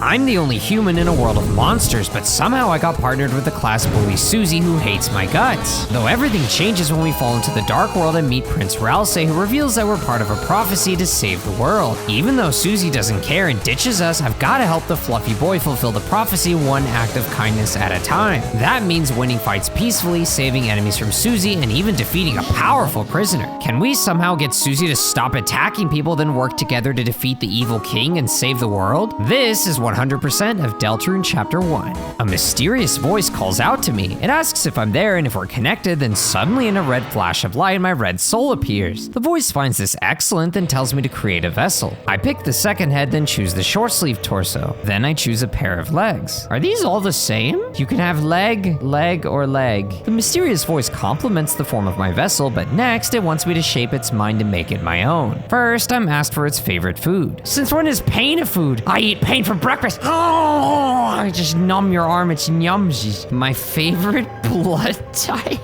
I'm the only human in a world of monsters, but somehow I got partnered with the class bully Susie who hates my guts. Though everything changes when we fall into the dark world and meet Prince Ralsei, who reveals that we're part of a prophecy to save the world. Even though Susie doesn't care and ditches us, I've gotta help the fluffy boy fulfill the prophecy one act of kindness at a time. That means winning fights peacefully, saving enemies from Susie, and even defeating a powerful prisoner. Can we somehow get Susie to stop attacking people, then work together to defeat the evil king and save the world? This is 100% of Deltarune Chapter 1. A mysterious voice calls out to me. It asks if I'm there and if we're connected, then suddenly in a red flash of light, my red soul appears. The voice finds this excellent, then tells me to create a vessel. I pick the second head, then choose the short sleeve torso. Then I choose a pair of legs. Are these all the same? You can have leg, or leg. The mysterious voice compliments the form of my vessel, but next it wants me to shape its mind and make it my own. First, I'm asked for its favorite food. Since when is pain a food? I eat pain for breakfast. Oh, I just numb your arm, it's yumsies. My favorite blood type?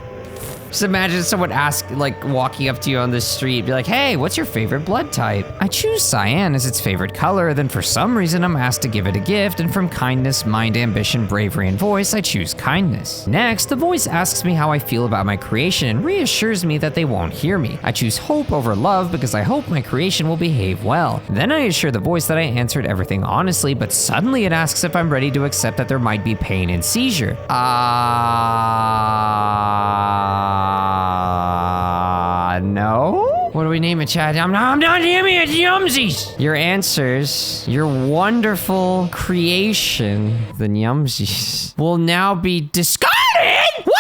Just imagine someone walking up to you on the street, be like, hey, what's your favorite blood type? I choose cyan as its favorite color, then for some reason I'm asked to give it a gift, and from kindness, mind, ambition, bravery, and voice, I choose kindness. Next, the voice asks me how I feel about my creation and reassures me that they won't hear me. I choose hope over love because I hope my creation will behave well. Then I assure the voice that I answered everything honestly, but suddenly it asks if I'm ready to accept that there might be pain and seizure. No? What do we name it, Chad? I'm not naming it Yumsies! Your answers, your wonderful creation, the Yumsies, will now be discarded! What?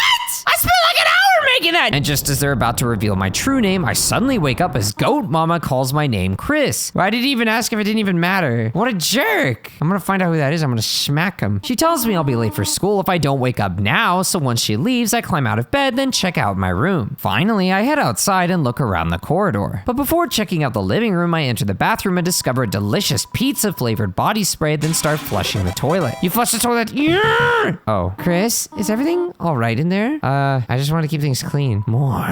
I spent like an hour making that! And just as they're about to reveal my true name, I suddenly wake up as Goat Mama calls my name Chris. I didn't even ask if it didn't even matter. What a jerk! I'm gonna find out who that is, I'm gonna smack him. She tells me I'll be late for school if I don't wake up now, so once she leaves, I climb out of bed, then check out my room. Finally, I head outside and look around the corridor. But before checking out the living room, I enter the bathroom and discover a delicious pizza-flavored body spray, then start flushing the toilet. You flush the toilet? Yeah! Oh, Chris, is everything all right in there? I just want to keep things clean. More.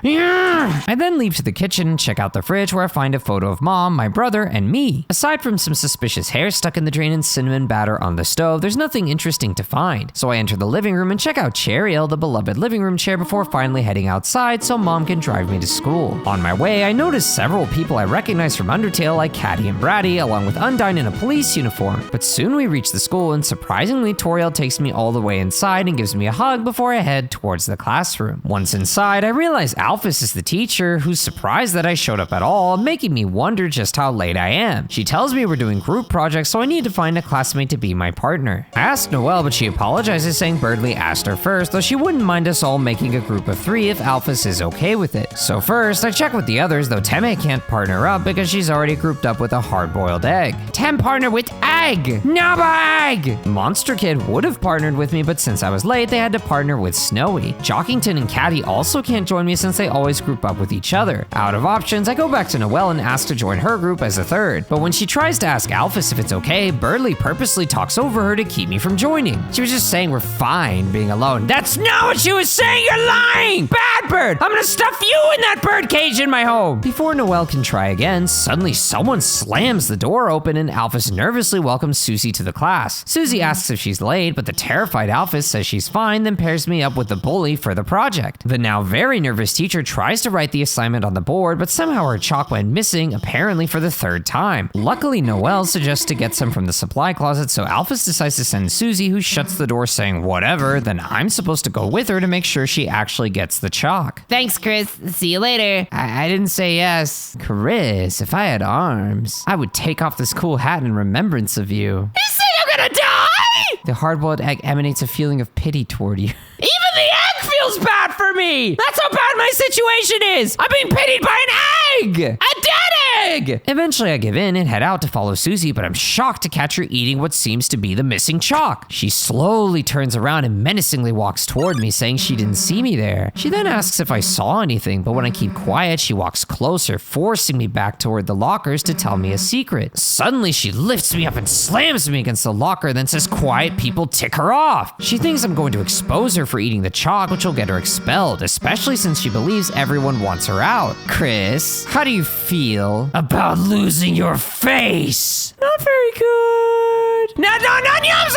Yeah! I then leave to the kitchen and check out the fridge where I find a photo of Mom, my brother, and me. Aside from some suspicious hair stuck in the drain and cinnamon batter on the stove, there's nothing interesting to find. So I enter the living room and check out Cheryl, the beloved living room chair, before finally heading outside so Mom can drive me to school. On my way, I notice several people I recognize from Undertale like Caddy and Bratty, along with Undyne in a police uniform. But soon we reach the school and surprisingly Toriel takes me all the way inside and gives me a hug before I head towards the classroom. Once inside, I realize Alphys is the teacher, who's surprised that I showed up at all, making me wonder just how late I am. She tells me we're doing group projects, so I need to find a classmate to be my partner. I asked Noelle, but she apologizes saying Birdly asked her first, though she wouldn't mind us all making a group of 3 if Alphys is okay with it. So first, I check with the others, though Teme can't partner up because she's already grouped up with a hard-boiled egg. Tem partner with egg! No egg! Monster Kid would have partnered with me, but since I was late, they had to partner with Snowy. Jockington and Caddy also can't join me since they always group up with each other. Out of options, I go back to Noelle and ask to join her group as a third. But when she tries to ask Alphys if it's okay, Birdly purposely talks over her to keep me from joining. She was just saying we're fine being alone. That's not what she was saying! You're lying! Bad bird! I'm gonna stuff you in that bird cage in my home! Before Noelle can try again, suddenly someone slams the door open and Alphys nervously welcomes Susie to the class. Susie asks if she's late, but the terrified Alphys says she's fine, then pairs me up with the bully for the project. The now very nervous teacher tries to write the assignment on the board, but somehow her chalk went missing, apparently for the 3rd time. Luckily, Noelle suggests to get some from the supply closet, so Alphys decides to send Susie, who shuts the door saying whatever, then I'm supposed to go with her to make sure she actually gets the chalk. Thanks, Chris. See you later. I didn't say yes. Chris, if I had arms, I would take off this cool hat in remembrance of you. You say I'm gonna die? The hard-boiled egg emanates a feeling of pity toward you. Even the egg feels bad for me! That's how bad my situation is! I'm being pitied by an egg! A dead egg! Eventually I give in and head out to follow Susie, but I'm shocked to catch her eating what seems to be the missing chalk. She slowly turns around and menacingly walks toward me, saying she didn't see me there. She then asks if I saw anything, but when I keep quiet, she walks closer, forcing me back toward the lockers to tell me a secret. Suddenly she lifts me up and slams me against the locker, then says quiet people tick her off. She thinks I'm going to expose her for eating the chalk, which will get her expelled, especially since she believes everyone wants her out. Chris, how do you feel about losing your face? Not very good.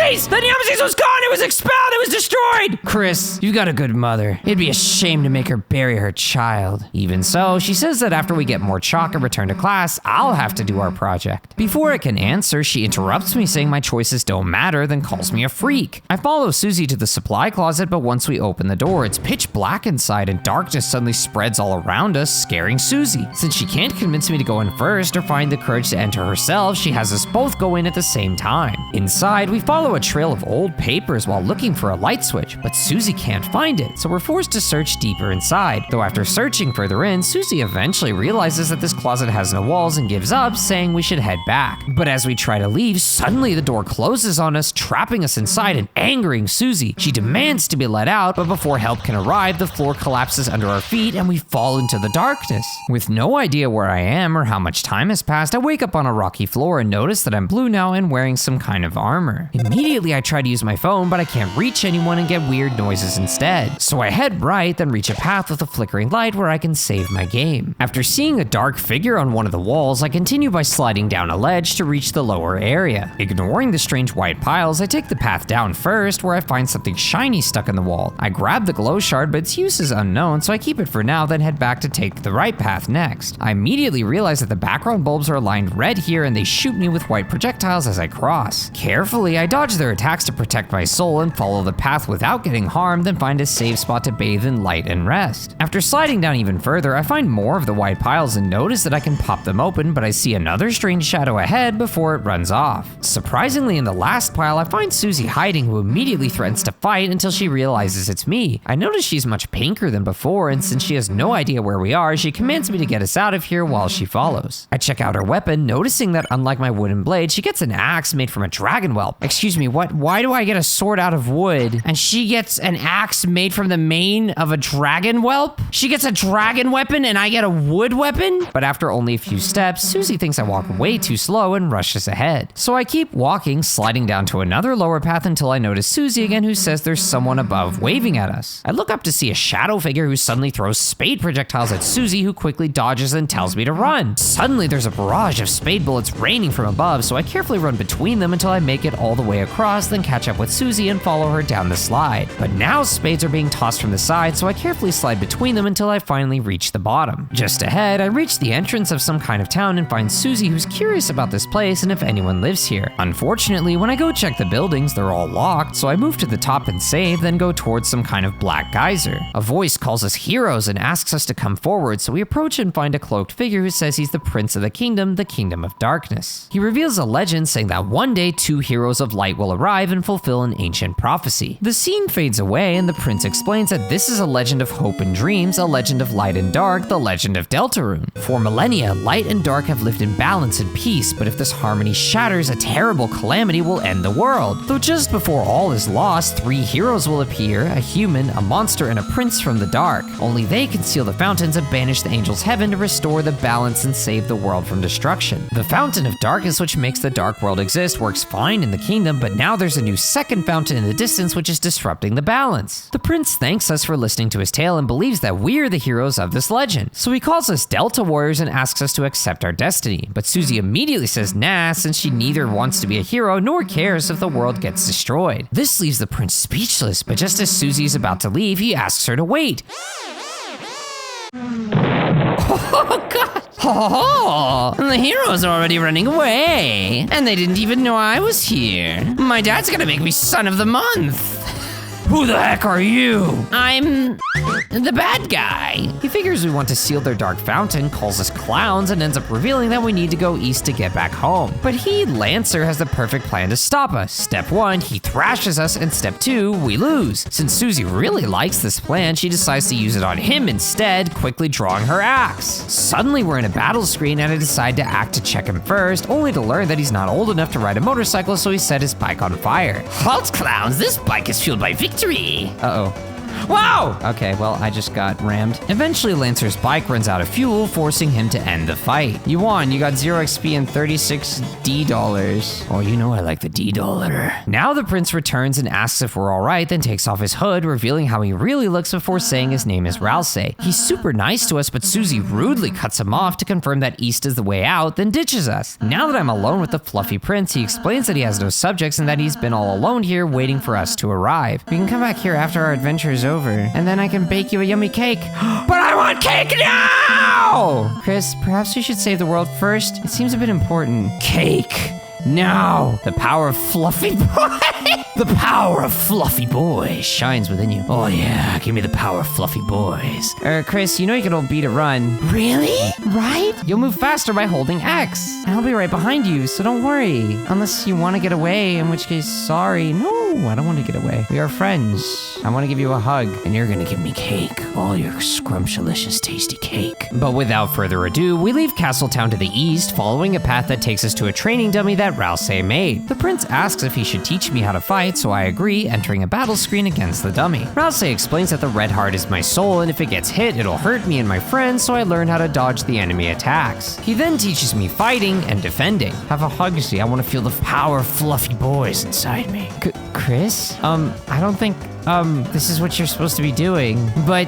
Nyumsies! The Nyumsies was gone! It was expelled! It was destroyed! Chris, you got a good mother. It'd be a shame to make her bury her child. Even so, she says that after we get more chalk and return to class, I'll have to do our project. Before I can answer, she interrupts me saying my choices don't matter, then calls me a freak. I follow Susie to the supply closet, but once we open the door, it's pitch black inside and darkness suddenly spreads all around us, scaring Susie. Since she can't convince me to go in first or find the courage to enter herself, she has us both go in at the same time. Inside, we follow a trail of old papers while looking for a light switch, but Susie can't find it, so we're forced to search deeper inside. Though after searching further in, Susie eventually realizes that this closet has no walls and gives up, saying we should head back. But as we try to leave, suddenly the door closes on us, trapping us inside and angering Susie. She demands to be let out, but before help can arrive, the floor collapses under our feet and we fall into the darkness. With no idea where I am or how much time has passed, I wake up on a rocky floor and notice that I'm blue now and wearing some kind of armor. Immediately I try to use my phone, but I can't reach anyone and get weird noises instead. So I head right, then reach a path with a flickering light where I can save my game. After seeing a dark figure on one of the walls, I continue by sliding down a ledge to reach the lower area. Ignoring the strange white piles, I take the path down first, where I find something shiny stuck in the wall. I grab the glow shard, but its use is unknown, so I keep it for now, then head back to take the right path next. I immediately realize that the background bulbs are aligned red here and they shoot me with white projectiles as I cross. Carefully, I dodge their attacks to protect my soul and follow the path without getting harmed, then find a safe spot to bathe in light and rest. After sliding down even further, I find more of the white piles and notice that I can pop them open, but I see another strange shadow ahead before it runs off. Surprisingly, in the last pile, I find Susie hiding, who immediately threatens to fight until she realizes it's me. I notice she's much pinker than before, and since she has no idea where we are, she commands me to get us out of here while she follows. I check out her weapon, noticing that unlike my wooden blade, she gets an axe made from a dragon whelp. Excuse me, what? Why do I get a sword out of wood and she gets an axe made from the mane of a dragon whelp? She gets a dragon weapon and I get a wood weapon? But after only a few steps, Susie thinks I walk way too slow and rushes ahead. So I keep walking, sliding down to another lower path until I notice Susie again, who says there's someone above waving at us. I look up to see a shadow figure who suddenly throws spade projectiles at Susie, who quickly dodges and tells me to run. Suddenly there's a barrage of spade bullets raining from above, so I carefully run between them until I make it all the way across, then catch up with Susie and follow her down the slide. But now spades are being tossed from the side, so I carefully slide between them until I finally reach the bottom. Just ahead, I reach the entrance of some kind of town and find Susie, who's curious about this place and if anyone lives here. Unfortunately, when I go check the buildings, they're all locked, so I move to the top and save, then go towards some kind of black geyser. A voice calls us heroes and asks us to come forward, so we approach and find a cloaked figure who says he's the prince of the kingdom of darkness. He reveals a legend saying that one day 2 heroes of light will arrive and fulfill an ancient prophecy. The scene fades away and the prince explains that this is a legend of hope and dreams, a legend of light and dark, the legend of Deltarune. For millennia, light and dark have lived in balance and peace, but if this harmony shatters, a terrible calamity will end the world. Though just before all is lost, 3 heroes will appear, a human, a monster, and a prince from the dark. Only they can seal the fountains and banish the angels' heaven to restore the balance and save the world from destruction. The fountain of darkness, which makes the dark world exist, works fine in the kingdom, but now there's a new second fountain in the distance which is disrupting the balance. The prince thanks us for listening to his tale and believes that we're the heroes of this legend. So he calls us Delta Warriors and asks us to accept our destiny. But Susie immediately says nah, since she neither wants to be a hero nor cares if the world gets destroyed. This leaves the prince speechless, but just as Susie's about to leave, he asks her to wait. Oh god! Oh, the heroes are already running away, and they didn't even know I was here. My dad's gonna make me son of the month. Who the heck are you? I'm the bad guy. He figures we want to seal their dark fountain, calls us clowns, and ends up revealing that we need to go east to get back home. But he, Lancer, has the perfect plan to stop us. Step 1, he thrashes us, and step 2, we lose. Since Susie really likes this plan, she decides to use it on him instead, quickly drawing her axe. Suddenly we're in a battle screen and I decide to act to check him first, only to learn that he's not old enough to ride a motorcycle, so he set his bike on fire. Halt, clowns, this bike is fueled by victory. Uh-oh. Whoa! Okay, well, I just got rammed. Eventually, Lancer's bike runs out of fuel, forcing him to end the fight. You won. You got 0 XP and 36 D dollars. Oh, you know I like the D dollar. Now the prince returns and asks if we're all right, then takes off his hood, revealing how he really looks before saying his name is Ralsei. He's super nice to us, but Susie rudely cuts him off to confirm that east is the way out, then ditches us. Now that I'm alone with the fluffy prince, he explains that he has no subjects and that he's been all alone here waiting for us to arrive. We can come back here after our adventure is over, and then I can bake you a yummy cake. But I want cake now! Chris, perhaps we should save the world first. It seems a bit important. Cake! Now! The power of Fluffy Boy! The power of Fluffy Boys shines within you. Oh yeah, give me the power of Fluffy Boys. Chris, you know you can hold B to run. Really? Right? You'll move faster by holding X. And I'll be right behind you, so don't worry. Unless you want to get away, in which case, sorry. No, I don't want to get away. We are friends. I want to give you a hug, and you're gonna give me cake. All your scrumptious, tasty cake. But without further ado, we leave Castletown to the east, following a path that takes us to a training dummy that Ralsei made. The prince asks if he should teach me how to fight, so I agree, entering a battle screen against the dummy. Ralsei explains that the red heart is my soul, and if it gets hit, it'll hurt me and my friends, so I learn how to dodge the enemy attacks. He then teaches me fighting and defending. Have a hug, see, I want to feel the power of Fluffy Boys inside me. Chris? I don't think, this is what you're supposed to be doing, But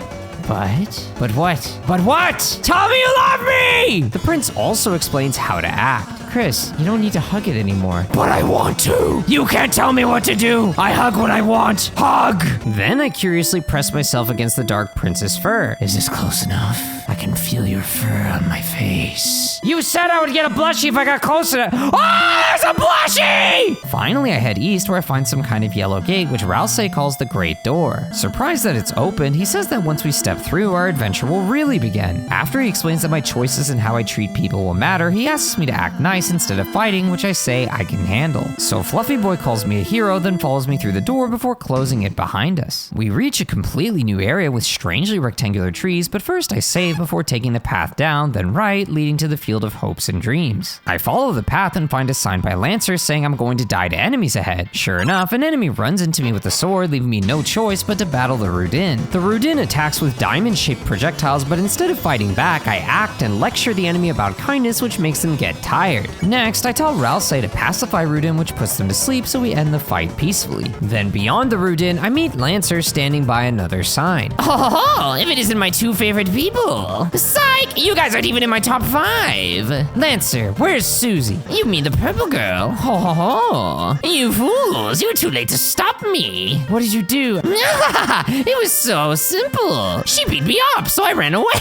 what? But what? Tell me you love me! The prince also explains how to act. Chris, you don't need to hug it anymore. But I want to! You can't tell me what to do! I hug what I want! Hug! Then I curiously press myself against the dark prince's fur. Is this close enough? I can feel your fur on my face. You said I would get a blushy if I got close enough. Oh, there's a blushy! Finally, I head east where I find some kind of yellow gate, which Ralsei calls the Great Door. Surprised that it's open, he says that once we step through, our adventure will really begin. After he explains that my choices and how I treat people will matter, he asks me to act nice instead of fighting, which I say I can handle. So Fluffy Boy calls me a hero, then follows me through the door before closing it behind us. We reach a completely new area with strangely rectangular trees, but first I save before taking the path down, then right, leading to the field of hopes and dreams. I follow the path and find a sign by Lancer saying I'm going to die to enemies ahead. Sure enough, an enemy runs into me with a sword, leaving me no choice but to battle the Rudin. The Rudin attacks with diamond-shaped projectiles, but instead of fighting back, I act and lecture the enemy about kindness, which makes them get tired. Next, I tell Ralsei to pacify Rudin, which puts them to sleep, so we end the fight peacefully. Then beyond the Rudin, I meet Lancer standing by another sign. Oh, if it isn't my two favorite people. Psych, you guys aren't even in my top 5. Lancer, where's Susie? You mean the purple girl? Ho ho ho. You fools, you were too late to stop me. What did you do? It was so simple. She beat me up, so I ran away.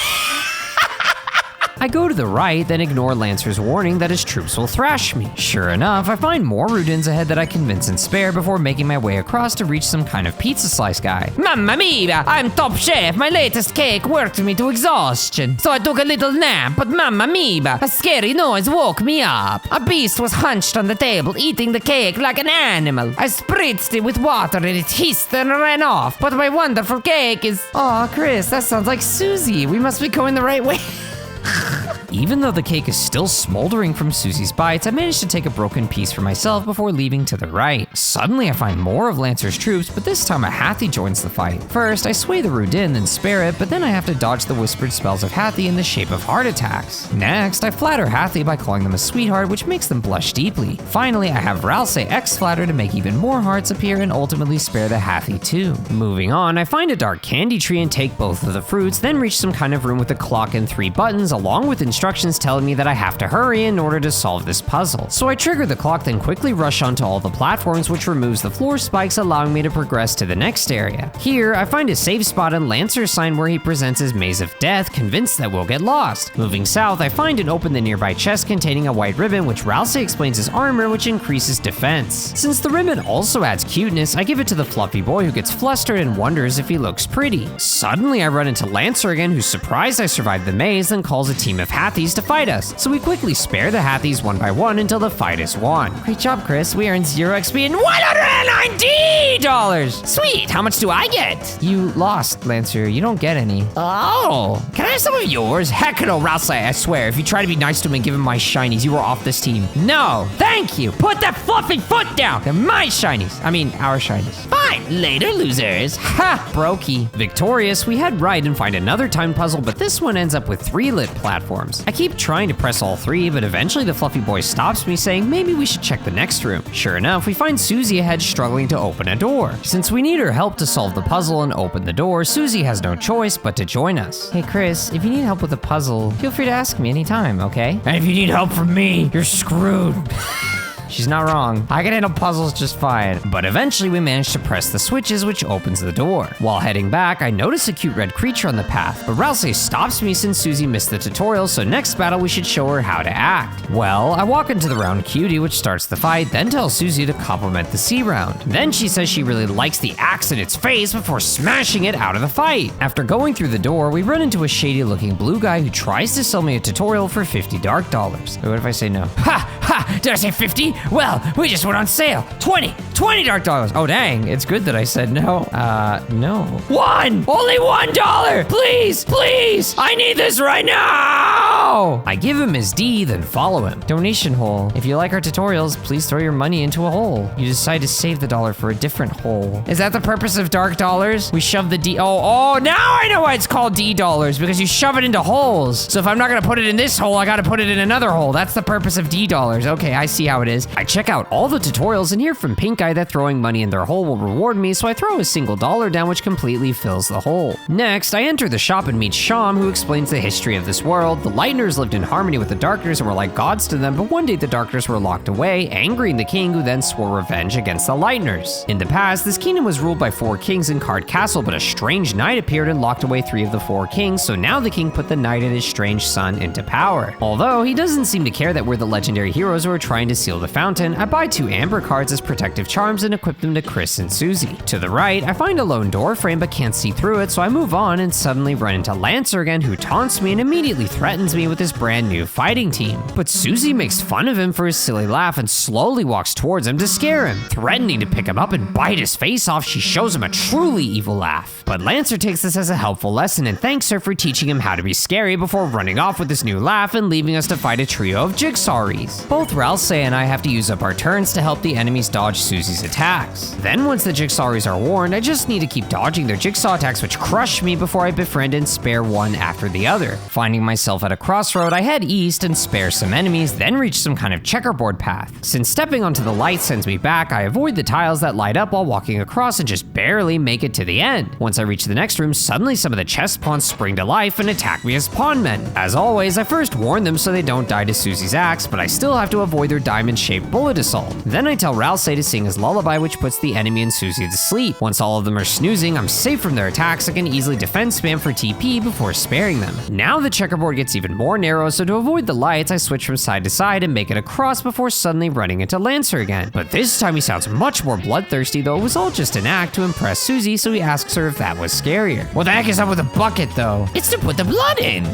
I go to the right, then ignore Lancer's warning that his troops will thrash me. Sure enough, I find more Rudins ahead that I convince and spare before making my way across to reach some kind of pizza slice guy. Mamma mia, I'm top chef. My latest cake worked me to exhaustion. So I took a little nap, but mamma mia, a scary noise woke me up. A beast was hunched on the table, eating the cake like an animal. I spritzed it with water and it hissed and ran off. But my wonderful cake is... Aw, Chris, that sounds like Susie. We must be going the right way. Even though the cake is still smoldering from Susie's bites, I managed to take a broken piece for myself before leaving to the right. Suddenly, I find more of Lancer's troops, but this time a Hathy joins the fight. First, I sway the Rudin, then spare it, but then I have to dodge the whispered spells of Hathy in the shape of heart attacks. Next, I flatter Hathy by calling them a sweetheart, which makes them blush deeply. Finally, I have Ralsei X-flatter to make even more hearts appear and ultimately spare the Hathy too. Moving on, I find a dark candy tree and take both of the fruits, then reach some kind of room with a clock and 3 buttons, along with instructions telling me that I have to hurry in order to solve this puzzle. So I trigger the clock, then quickly rush onto all the platforms, which removes the floor spikes, allowing me to progress to the next area. Here, I find a safe spot on Lancer's sign where he presents his maze of death, convinced that we'll get lost. Moving south, I find and open the nearby chest containing a white ribbon, which Ralsei explains is armor, which increases defense. Since the ribbon also adds cuteness, I give it to the fluffy boy, who gets flustered and wonders if he looks pretty. Suddenly, I run into Lancer again, who's surprised I survived the maze, then calls a team of Hathy Hathies to fight us, so we quickly spare the Hathies one by one until the fight is won. Great job, Chris. We earned 0 XP and $190! Sweet, how much do I get? You lost, Lancer. You don't get any. Oh, can I have some of yours? Heck no, Rouse, I swear. If you try to be nice to him and give him my shinies, you are off this team. No, thank you. Put that fluffy foot down. They're my shinies. I mean, our shinies. Fine, later, losers. Ha, brokey. Victorious, we head right and find another time puzzle, but this one ends up with 3 lit platforms. I keep trying to press all 3, but eventually the fluffy boy stops me saying maybe we should check the next room. Sure enough, we find Susie ahead struggling to open a door. Since we need her help to solve the puzzle and open the door, Susie has no choice but to join us. Hey Chris, if you need help with the puzzle, feel free to ask me anytime, okay? And if you need help from me, you're screwed. She's not wrong. I can handle puzzles just fine. But eventually we manage to press the switches, which opens the door. While heading back, I notice a cute red creature on the path, but Rouse stops me since Susie missed the tutorial, so next battle we should show her how to act. Well, I walk into the round cutie, which starts the fight, then tell Susie to compliment the C round. Then she says she really likes the axe in its face before smashing it out of the fight. After going through the door, we run into a shady looking blue guy who tries to sell me a tutorial for $50 dark dollars. What if I say no? Ha! Ha! Did I say 50? Well, we just went on sale. 20 dark dollars. Oh, dang. It's good that I said no. No. Only $1. Please. I need this right now. I give him his D, then follow him. Donation hole. If you like our tutorials, please throw your money into a hole. You decide to save the dollar for a different hole. Is that the purpose of dark dollars? We shove the D. Oh, now I know why it's called D dollars, because you shove it into holes. So if I'm not gonna put it in this hole, I gotta put it in another hole. That's the purpose of D dollars. Okay, I see how it is. I check out all the tutorials and hear from Pink Eye that throwing money in their hole will reward me, so I throw a single dollar down, which completely fills the hole. Next, I enter the shop and meet Sham, who explains the history of this world. The Lightners lived in harmony with the Darkners and were like gods to them, but one day the Darkners were locked away, angering the king, who then swore revenge against the Lightners. In the past, this kingdom was ruled by 4 kings in Card Castle, but a strange knight appeared and locked away 3 of the 4 kings, so now the king put the knight and his strange son into power. Although he doesn't seem to care that we're the legendary heroes who are trying to seal the fountain, I buy 2 amber cards as protective charms and equip them to Chris and Susie. To the right, I find a lone door frame but can't see through it, so I move on and suddenly run into Lancer again, who taunts me and immediately threatens me with his brand new fighting team. But Susie makes fun of him for his silly laugh and slowly walks towards him to scare him. Threatening to pick him up and bite his face off, she shows him a truly evil laugh. But Lancer takes this as a helpful lesson and thanks her for teaching him how to be scary before running off with this new laugh and leaving us to fight a trio of Jigsawries. Both Ralse and I have to use up our turns to help the enemies dodge Susie's attacks. Then once the Jigsawries are warned, I just need to keep dodging their jigsaw attacks, which crush me before I befriend and spare one after the other. Finding myself at a crossroad, I head east and spare some enemies, then reach some kind of checkerboard path. Since stepping onto the light sends me back, I avoid the tiles that light up while walking across and just barely make it to the end. Once I reach the next room, suddenly some of the chess pawns spring to life and attack me as pawn men. As always, I first warn them so they don't die to Susie's axe, but I still have to avoid their diamond-shaped bullet assault. Then I tell Ralse to sing his lullaby, which puts the enemy and Susie to sleep. Once all of them are snoozing, I'm safe from their attacks. I can easily defend spam for TP before sparing them. Now the checkerboard gets even more narrow, so to avoid the lights, I switch from side to side and make it across before suddenly running into Lancer again. But this time he sounds much more bloodthirsty, though it was all just an act to impress Susie, so he asks her if that was scarier. What the heck is up with the bucket, though? It's to put the blood in.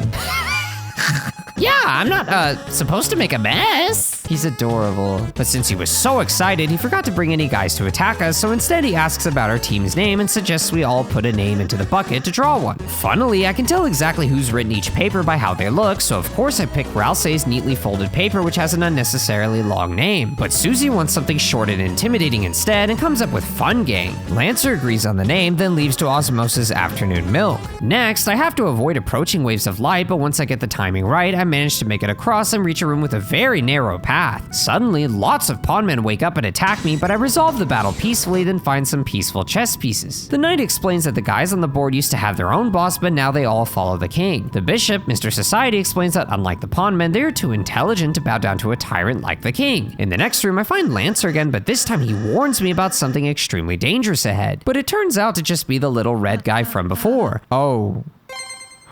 Yeah, I'm not, supposed to make a mess. He's adorable. But since he was so excited, he forgot to bring any guys to attack us, so instead he asks about our team's name and suggests we all put a name into the bucket to draw one. Funnily, I can tell exactly who's written each paper by how they look, so of course I pick Ralse's neatly folded paper, which has an unnecessarily long name. But Susie wants something short and intimidating instead and comes up with Fun Gang. Lancer agrees on the name, then leaves to Osmosis Afternoon Milk. Next, I have to avoid approaching waves of light, but once I get the timing right, I manage to make it across and reach a room with a very narrow path. Suddenly, lots of pawnmen wake up and attack me, but I resolve the battle peacefully, then find some peaceful chess pieces. The knight explains that the guys on the board used to have their own boss, but now they all follow the king. The bishop, Mr. Society, explains that unlike the pawnmen, they are too intelligent to bow down to a tyrant like the king. In the next room, I find Lancer again, but this time he warns me about something extremely dangerous ahead. But it turns out to just be the little red guy from before. Oh.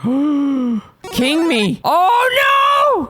King me. Oh no!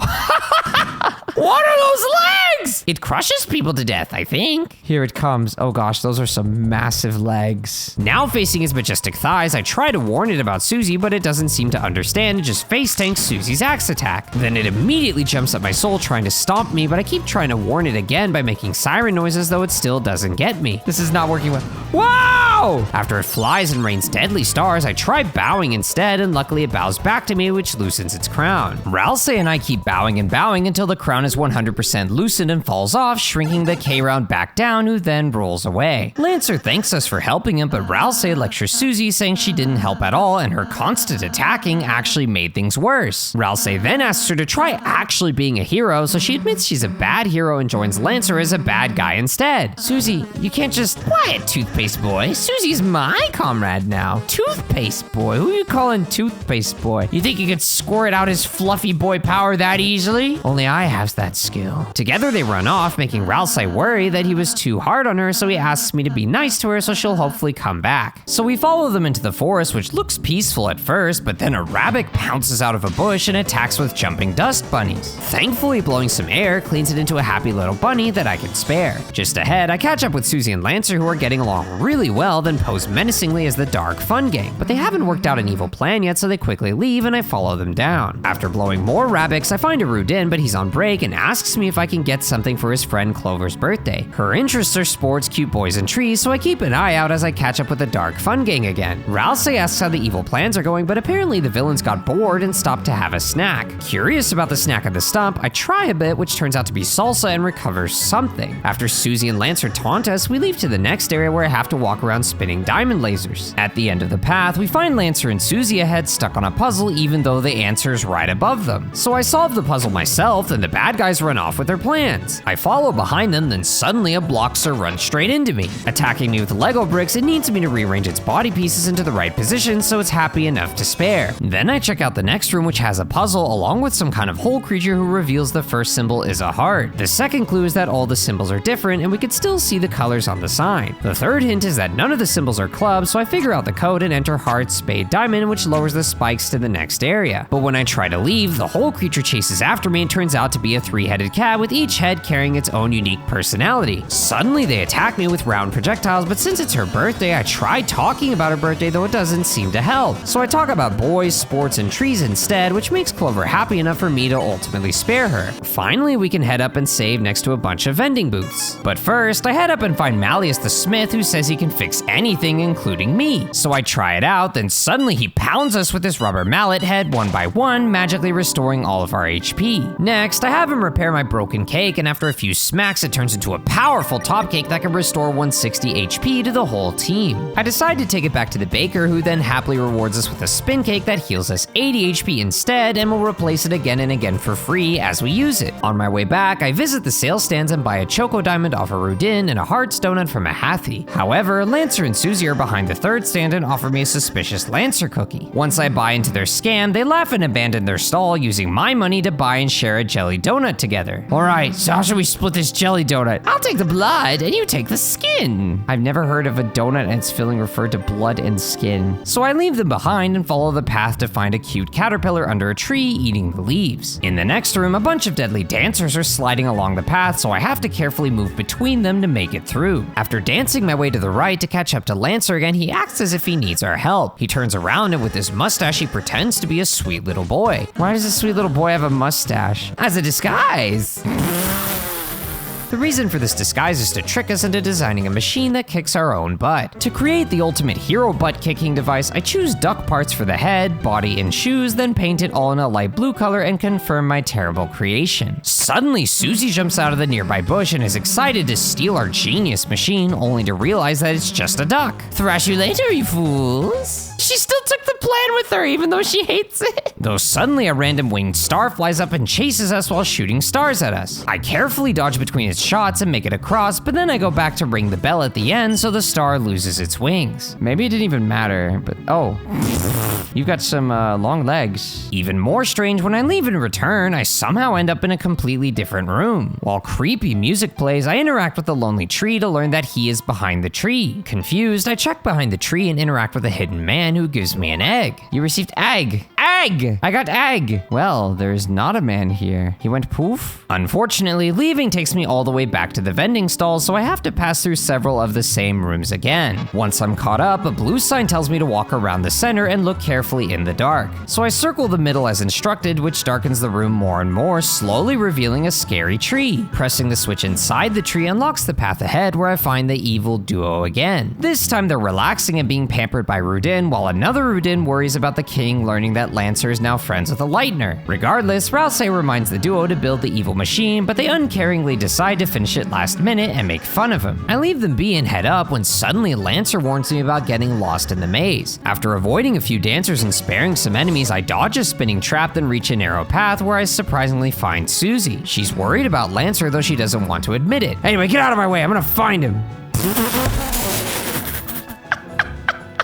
What are those legs? It crushes people to death, I think. Here it comes. Oh gosh, those are some massive legs. Now facing his majestic thighs, I try to warn it about Susie, but it doesn't seem to understand. It just face tanks Susie's axe attack. Then it immediately jumps at my soul trying to stomp me, but I keep trying to warn it again by making siren noises, though it still doesn't get me. This is not working well. Wow! After it flies and rains deadly stars, I try bowing instead, and luckily it bows back to me, which loosens its crown. Ralsei and I keep bowing and bowing until the crown is 100% loosened and falls off, shrinking the K-Round back down, who then rolls away. Lancer thanks us for helping him, but Ralsei lectures Susie, saying she didn't help at all, and her constant attacking actually made things worse. Ralsei then asks her to try actually being a hero, so she admits she's a bad hero and joins Lancer as a bad guy instead. Susie, you can't just... Quiet, Toothpaste Boy. Susie's my comrade now. Toothpaste Boy? Who are you calling Toothpaste Boy? You think you could squirt out his fluffy boy power that easily? Only I have that skill. Together they run off, making Ralsei worry that he was too hard on her, so he asks me to be nice to her so she'll hopefully come back. So we follow them into the forest, which looks peaceful at first, but then a rabbit pounces out of a bush and attacks with jumping dust bunnies. Thankfully, blowing some air cleans it into a happy little bunny that I can spare. Just ahead, I catch up with Susie and Lancer, who are getting along really well, then pose menacingly as the Dark Fun Gang. But they haven't worked out an evil plan yet, so they quickly leave and I follow them down. After blowing more rabbits, I find a Rudin, but he's on break and asks me if I can get something for his friend Clover's birthday. Her interests are sports, cute boys, and trees, so I keep an eye out as I catch up with the Dark Fun Gang again. Ralsei asks how the evil plans are going, but apparently the villains got bored and stopped to have a snack. Curious about the snack at the stump, I try a bit, which turns out to be salsa and recovers something. After Susie and Lancer taunt us, we leave to the next area where I have to walk around spinning diamond lasers. At the end of the path, we find Lancer and Susie ahead stuck on a puzzle, even though the answer's right above them. So I solve the puzzle myself, and the bad guys run off with their plans. I follow behind them, then suddenly a Bloxer runs straight into me. Attacking me with Lego bricks, it needs me to rearrange its body pieces into the right position so it's happy enough to spare. Then I check out the next room, which has a puzzle along with some kind of hole creature who reveals the first symbol is a heart. The second clue is that all the symbols are different and we could still see the colors on the sign. The third hint is that none of the symbols are clubs, so I figure out the code and enter heart, spade, diamond, which lowers the spikes to the next area. But when I try to leave, the whole creature chases after me and turns out to be a three-headed cat with each head carrying its own unique personality. Suddenly they attack me with round projectiles, but since it's her birthday, I try talking about her birthday, though it doesn't seem to help. So I talk about boys, sports, and trees instead, which makes Clover happy enough for me to ultimately spare her. Finally, we can head up and save next to a bunch of vending booths. But first, I head up and find Malleus the Smith, who says he can fix anything, including me. So I try it out, then suddenly he pounds us with this rubber mallet head one by one, magically restoring all of our HP. Next, I have him repair my broken cake, and after a few smacks, it turns into a powerful top cake that can restore 160 HP to the whole team. I decide to take it back to the baker, who then happily rewards us with a spin cake that heals us 80 HP instead, and will replace it again and again for free as we use it. On my way back, I visit the sales stands and buy a Choco Diamond off a Rudin and a Hearts Donut from a Hathi. However, Lancer and Susie are behind the third stand and offer me a suspicious Lancer cookie. Once I buy into their scam, they laugh and abandon their stall, using my money to buy and share a jelly donut together. Alright, so how should we split this jelly donut? I'll take the blood and you take the skin. I've never heard of a donut and its filling referred to blood and skin. So I leave them behind and follow the path to find a cute caterpillar under a tree eating the leaves. In the next room, a bunch of deadly dancers are sliding along the path, so I have to carefully move between them to make it through. After dancing my way to the right to catch up to Lancer again, he acts as if he needs our help. He turns around and with his mustache, he pretends to be a sweet little boy. Why does this sweet little boy have a mustache? As a disguise. The reason for this disguise is to trick us into designing a machine that kicks our own butt. To create the ultimate hero butt-kicking device, I choose duck parts for the head, body, and shoes, then paint it all in a light blue color and confirm my terrible creation. Suddenly, Susie jumps out of the nearby bush and is excited to steal our genius machine, only to realize that it's just a duck. Thrash you later, you fools. She still took the plan with her, even though she hates it. Though suddenly a random winged star flies up and chases us while shooting stars at us. I carefully dodge between its shots and make it across, but then I go back to ring the bell at the end so the star loses its wings. Maybe it didn't even matter, but oh. You've got some long legs. Even more strange, when I leave and return, I somehow end up in a completely different room. While creepy music plays, I interact with the lonely tree to learn that he is behind the tree. Confused, I check behind the tree and interact with a hidden man who gives me an egg. You received egg. Egg! egg! I got egg! Well, there's not a man here. He went poof? Unfortunately, leaving takes me all the way back to the vending stalls, so I have to pass through several of the same rooms again. Once I'm caught up, a blue sign tells me to walk around the center and look carefully in the dark. So I circle the middle as instructed, which darkens the room more and more, slowly revealing a scary tree. Pressing the switch inside the tree unlocks the path ahead, where I find the evil duo again. This time they're relaxing and being pampered by Rudin, while another Rudin worries about the king learning that Lancer is now friends with a Lightner. Regardless, Rousey reminds the duo to build the evil machine, but they uncaringly decide to finish it last minute and make fun of him. I leave them be and head up when suddenly Lancer warns me about getting lost in the maze. After avoiding a few dancers and sparing some enemies, I dodge a spinning trap, then reach a narrow path where I surprisingly find Susie. She's worried about Lancer, though she doesn't want to admit it. Anyway, get out of my way, I'm gonna find him.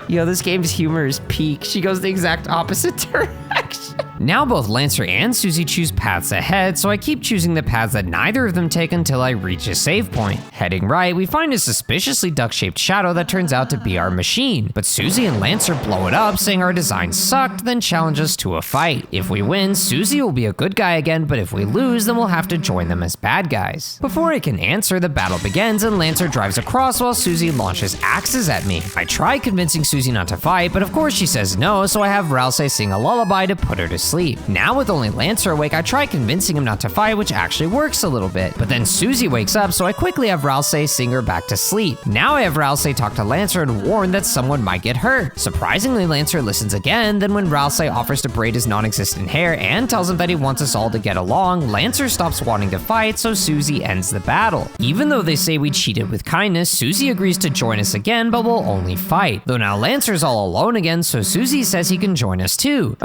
Yo, this game's humor is peak. She goes the exact opposite direction. Now both Lancer and Susie choose paths ahead, so I keep choosing the paths that neither of them take until I reach a save point. Heading right, we find a suspiciously duck-shaped shadow that turns out to be our machine, but Susie and Lancer blow it up, saying our design sucked, then challenge us to a fight. If we win, Susie will be a good guy again, but if we lose, then we'll have to join them as bad guys. Before I can answer, the battle begins and Lancer drives across while Susie launches axes at me. I try convincing Susie not to fight, but of course she says no, so I have Rousey sing a lullaby to put her to sleep. Now with only Lancer awake, I try convincing him not to fight, which actually works a little bit. But then Susie wakes up, so I quickly have Rousey sing her back to sleep. Now I have Rousey talk to Lancer and warn that someone might get hurt. Surprisingly, Lancer listens again, then when Rousey offers to braid his non-existent hair and tells him that he wants us all to get along, Lancer stops wanting to fight, so Susie ends the battle. Even though they say we cheated with kindness, Susie agrees to join us again, but will only fight. Though now Lancer's all alone again, so Susie says he can join us too.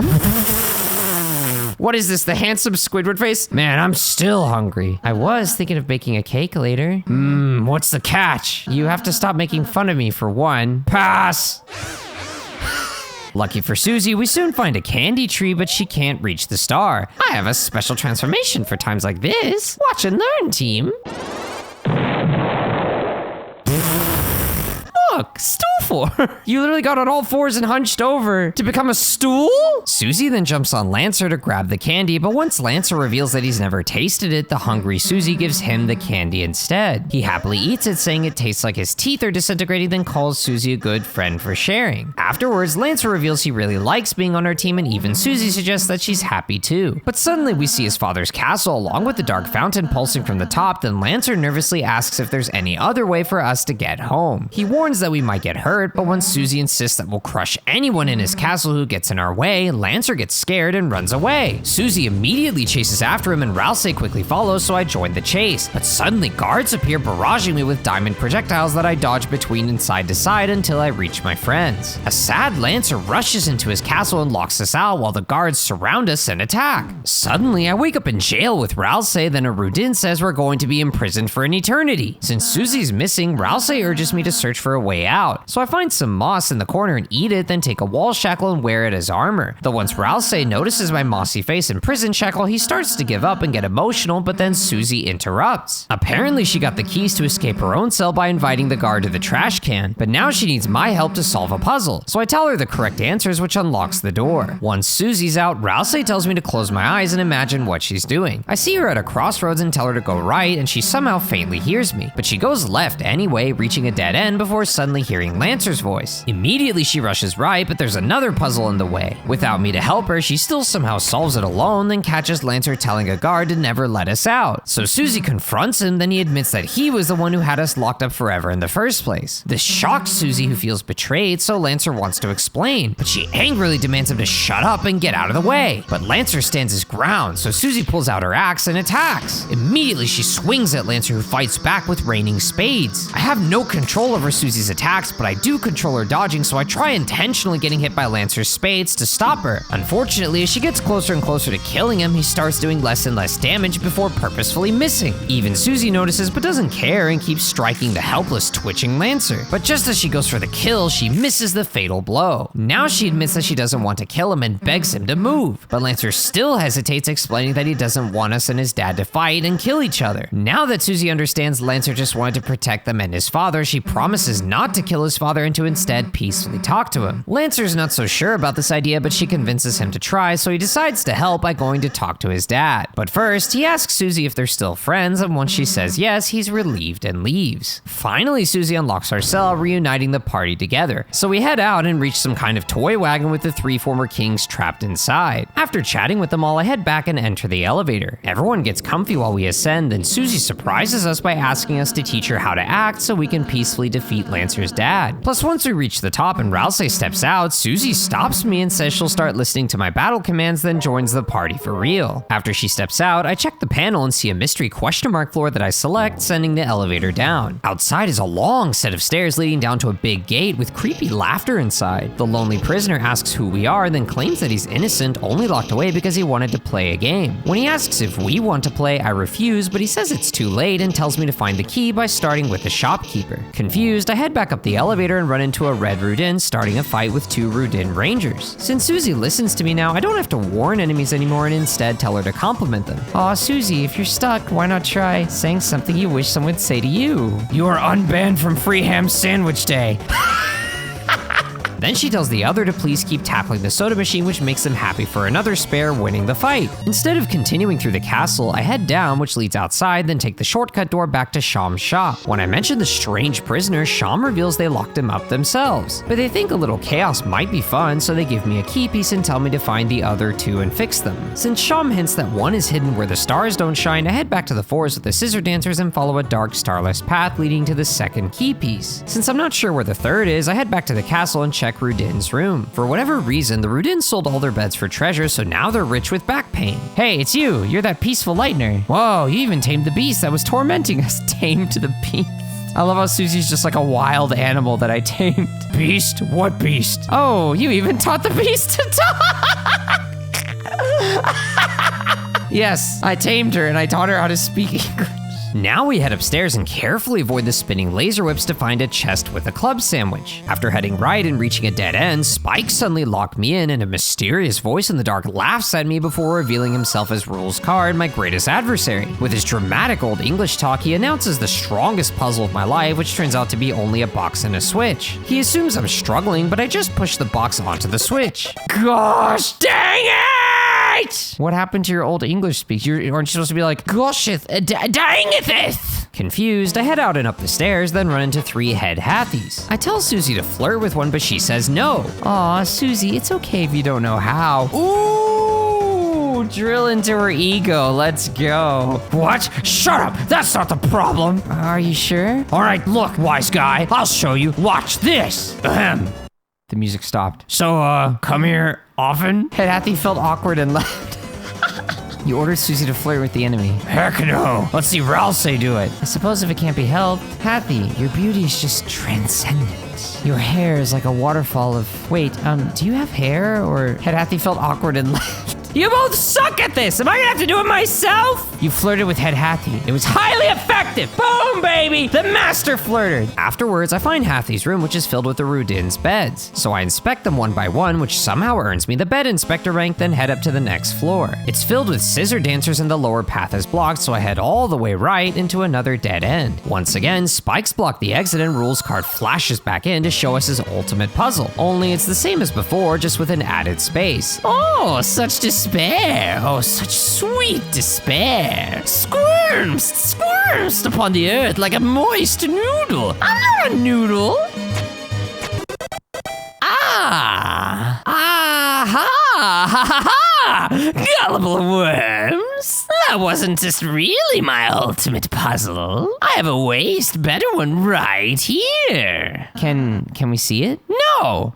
What is this, the handsome Squidward face? Man, I'm still hungry. I was thinking of baking a cake later. What's the catch? You have to stop making fun of me for one. Pass! Lucky for Susie, we soon find a candy tree, but she can't reach the star. I have a special transformation for times like this. Watch and learn, team. Look, stool form. You literally got on all fours and hunched over to become a stool? Susie then jumps on Lancer to grab the candy, but once Lancer reveals that he's never tasted it, the hungry Susie gives him the candy instead. He happily eats it, saying it tastes like his teeth are disintegrating, then calls Susie a good friend for sharing. Afterwards, Lancer reveals he really likes being on our team, and even Susie suggests that she's happy too. But suddenly we see his father's castle along with the dark fountain pulsing from the top, then Lancer nervously asks if there's any other way for us to get home. He warns that we might get hurt, but when Susie insists that we'll crush anyone in his castle who gets in our way, Lancer gets scared and runs away. Susie immediately chases after him and Rousey quickly follows, so I join the chase. But suddenly guards appear barraging me with diamond projectiles that I dodge between and side to side until I reach my friends. A sad Lancer rushes into his castle and locks us out while the guards surround us and attack. Suddenly I wake up in jail with Rousey, then a Rudin says we're going to be imprisoned for an eternity. Since Susie's missing, Rousey urges me to search for a way out. So I find some moss in the corner and eat it, then take a wall shackle and wear it as armor. Though once Rousey notices my mossy face and prison shackle, he starts to give up and get emotional, but then Susie interrupts. Apparently she got the keys to escape her own cell by inviting the guard to the trash can, but now she needs my help to solve a puzzle. So I tell her the correct answers, which unlocks the door. Once Susie's out, Rousey tells me to close my eyes and imagine what she's doing. I see her at a crossroads and tell her to go right, and she somehow faintly hears me, but she goes left anyway, reaching a dead end before suddenly hearing Lancer's voice. Immediately she rushes right, but there's another puzzle in the way. Without me to help her, she still somehow solves it alone, then catches Lancer telling a guard to never let us out. So Susie confronts him, then he admits that he was the one who had us locked up forever in the first place. This shocks Susie, who feels betrayed, so Lancer wants to explain, but she angrily demands him to shut up and get out of the way. But Lancer stands his ground, so Susie pulls out her axe and attacks. Immediately she swings at Lancer, who fights back with raining spades. I have no control over Susie's attacks, but I do control her dodging, so I try intentionally getting hit by Lancer's spades to stop her. Unfortunately, as she gets closer and closer to killing him, he starts doing less and less damage before purposefully missing. Even Susie notices but doesn't care and keeps striking the helpless, twitching Lancer. But just as she goes for the kill, she misses the fatal blow. Now she admits that she doesn't want to kill him and begs him to move. But Lancer still hesitates, explaining that he doesn't want us and his dad to fight and kill each other. Now that Susie understands Lancer just wanted to protect them and his father, she promises not to kill his father and to instead peacefully talk to him. Lancer's not so sure about this idea, but she convinces him to try, so he decides to help by going to talk to his dad. But first, he asks Susie if they're still friends, and once she says yes, he's relieved and leaves. Finally, Susie unlocks our cell, reuniting the party together. So we head out and reach some kind of toy wagon with the 3 former kings trapped inside. After chatting with them all, I head back and enter the elevator. Everyone gets comfy while we ascend, then Susie surprises us by asking us to teach her how to act so we can peacefully defeat Lancer's dad. Plus, once we reach the top and Rousey steps out, Susie stops me and says she'll start listening to my battle commands, then joins the party for real. After she steps out, I check the panel and see a mystery question mark floor that I select, sending the elevator down. Outside is a long set of stairs leading down to a big gate with creepy laughter inside. The lonely prisoner asks who we are, then claims that he's innocent, only locked away because he wanted to play a game. When he asks if we want to play, I refuse, but he says it's too late and tells me to find the key by starting with the shopkeeper. Confused, I head back up the elevator and run into a red Rudin, starting a fight with 2 Rudin rangers. Since Susie listens to me now, I don't have to warn enemies anymore and instead tell her to compliment them. Aw, Susie, if you're stuck, why not try saying something you wish someone would say to you? You are unbanned from Free Ham Sandwich Day. Then she tells the other to please keep tackling the soda machine, which makes them happy for another spare, winning the fight. Instead of continuing through the castle, I head down, which leads outside, then take the shortcut door back to Sham's shop. When I mention the strange prisoner, Sham reveals they locked him up themselves. But they think a little chaos might be fun, so they give me a key piece and tell me to find the other 2 and fix them. Since Sham hints that one is hidden where the stars don't shine, I head back to the forest with the scissor dancers and follow a dark, starless path leading to the second key piece. Since I'm not sure where the third is, I head back to the castle and check Rudin's room. For whatever reason, the Rudins sold all their beds for treasure, so now they're rich with back pain. Hey, it's you. You're that peaceful lightener. Whoa, you even tamed the beast that was tormenting us. Tamed the beast. I love how Susie's just like a wild animal that I tamed. Beast? What beast? Oh, you even taught the beast to talk. Yes, I tamed her and I taught her how to speak English. Now we head upstairs and carefully avoid the spinning laser whips to find a chest with a club sandwich. After heading right and reaching a dead end, Spike suddenly locked me in and a mysterious voice in the dark laughs at me before revealing himself as Rules Card, my greatest adversary. With his dramatic old English talk, he announces the strongest puzzle of my life, which turns out to be only a box and a switch. He assumes I'm struggling, but I just push the box onto the switch. Gosh dang it! What happened to your old English speech? Aren't you supposed to be like, gosheth, dangetheth? Confused, I head out and up the stairs, then run into 3 head Hathies. I tell Susie to flirt with one, but she says no. Aw, Susie, it's okay if you don't know how. Ooh, drill into her ego, let's go. What? Shut up, that's not the problem. Are you sure? All right, look, wise guy, I'll show you. Watch this. Ahem. The music stopped. So, come here often? Head Hathi felt awkward and left. You ordered Susie to flirt with the enemy. Heck no. Let's see Rousey do it. I suppose if it can't be helped. Hathi, your beauty is just transcendent. Your hair is like a waterfall of... Wait, do you have hair? Or... Head Hathi felt awkward and left. You both suck at this! Am I gonna have to do it myself? You flirted with Head Hathi. It was highly effective! Boom, baby! The master flirted! Afterwards, I find Hathi's room, which is filled with the Rudin's beds. So I inspect them one by one, which somehow earns me the bed inspector rank, then head up to the next floor. It's filled with scissor dancers and the lower path is blocked, so I head all the way right into another dead end. Once again, Spikes block the exit and Rules Card flashes back in to show us his ultimate puzzle. Only it's the same as before, just with an added space. Oh, such despair! Oh, such sweet despair. Squirms upon the earth like a moist noodle. I'm not a noodle. Gullible worms. That wasn't just really my ultimate puzzle. I have a waste better one right here. Can we see it? No.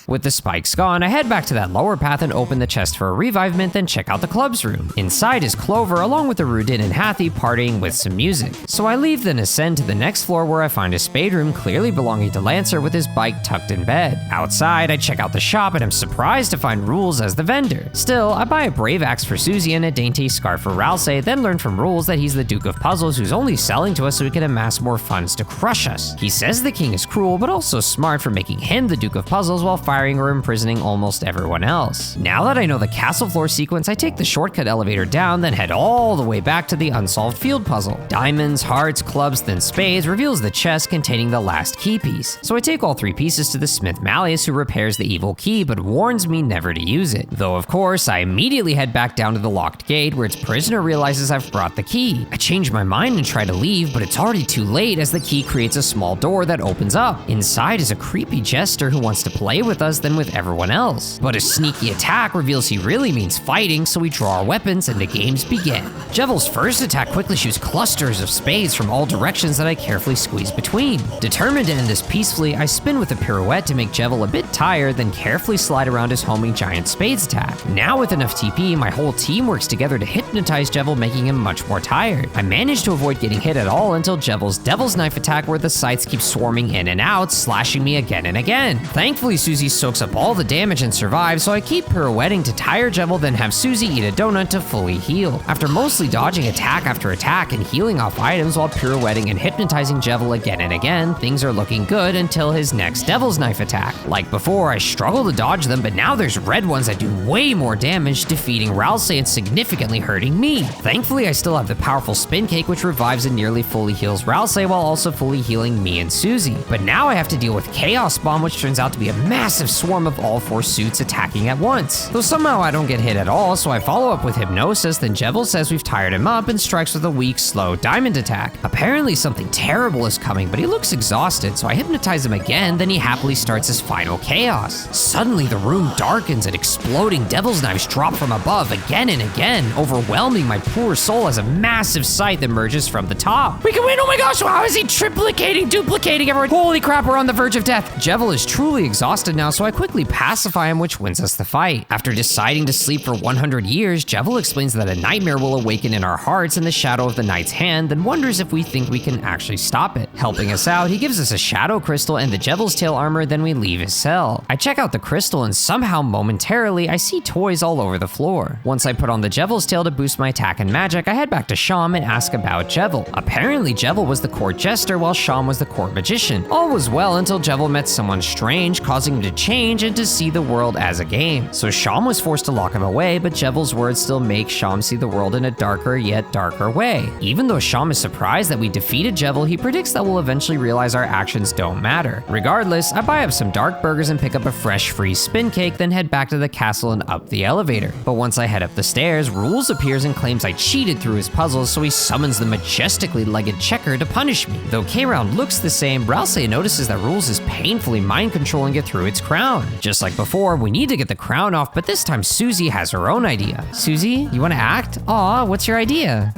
With the spikes gone, I head back to that lower path and open the chest for a revivement, then check out the club's room. Inside is Clover, along with the Rudin and Hathi partying with some music. So I leave, then ascend to the next floor where I find a spade room clearly belonging to Lancer with his bike tucked in bed. Outside, I check out the shop and I'm surprised to find Rules as the vendor. Still, I buy a brave axe for Susie and a dainty scarf for Rousey, then learn from Rules that he's the Duke of Puzzles who's only selling to us so he can amass more funds to crush us. He says the king is cruel, but also smart for making him the Duke of Puzzles while firing firing or imprisoning almost everyone else. Now that I know the castle floor sequence, I take the shortcut elevator down, then head all the way back to the unsolved field puzzle. Diamonds, hearts, clubs, then spades reveals the chest containing the last key piece. So I take all 3 pieces to the smith Malleus, who repairs the evil key but warns me never to use it. Though of course, I immediately head back down to the locked gate where its prisoner realizes I've brought the key. I change my mind and try to leave, but it's already too late as the key creates a small door that opens up. Inside is a creepy jester who wants to play with us than with everyone else. But a sneaky attack reveals he really means fighting, so we draw our weapons and the games begin. Jevil's first attack quickly shoots clusters of spades from all directions that I carefully squeeze between. Determined to end this peacefully, I spin with a pirouette to make Jevil a bit tired, then carefully slide around his homing giant spades attack. Now with enough TP, my whole team works together to hypnotize Jevil, making him much more tired. I manage to avoid getting hit at all until Jevil's devil's knife attack, where the sights keep swarming in and out, slashing me again and again. Thankfully, Susie soaks up all the damage and survives, so I keep pirouetting to tire Jevil, then have Susie eat a donut to fully heal. After mostly dodging attack after attack and healing off items while pirouetting and hypnotizing Jevil again and again, things are looking good until his next devil's knife attack. Like before, I struggle to dodge them, but now there's red ones that do way more damage, defeating Ralsei and significantly hurting me. Thankfully, I still have the powerful spin cake, which revives and nearly fully heals Ralsei while also fully healing me and Susie. But now I have to deal with Chaos Bomb, which turns out to be a massive swarm of all 4 suits attacking at once. Though somehow I don't get hit at all, so I follow up with Hypnosis, then Jevil says we've tired him up and strikes with a weak, slow diamond attack. Apparently something terrible is coming, but he looks exhausted, so I hypnotize him again, then he happily starts his final chaos. Suddenly the room darkens and exploding devil's knives drop from above again and again, overwhelming my poor soul as a massive sight that emerges from the top. We can win! Oh my gosh, how is he duplicating everyone? Holy crap, we're on the verge of death. Jevil is truly exhausted now, so I quickly pacify him, which wins us the fight. After deciding to sleep for 100 years, Jevil explains that a nightmare will awaken in our hearts in the shadow of the knight's hand, then wonders if we think we can actually stop it. Helping us out, he gives us a shadow crystal and the Jevil's tail armor, then we leave his cell. I check out the crystal and somehow momentarily I see toys all over the floor. Once I put on the Jevil's tail to boost my attack and magic, I head back to Sham and ask about Jevil. Apparently Jevil was the court jester while Sham was the court magician. All was well until Jevil met someone strange, causing him to change and to see the world as a game. So Sham was forced to lock him away, but Jevil's words still make Sham see the world in a darker yet darker way. Even though Sham is surprised that we defeated Jevil, he predicts that we'll eventually realize our actions don't matter. Regardless, I buy up some dark burgers and pick up a fresh free spin cake, then head back to the castle and up the elevator. But once I head up the stairs, Rules appears and claims I cheated through his puzzles, so he summons the majestically legged checker to punish me. Though K-Round looks the same, Ralsei notices that Rules is painfully mind controlling it through its crown. Just like before, we need to get the crown off, but this time Susie has her own idea. Susie, you wanna act? Aw, what's your idea?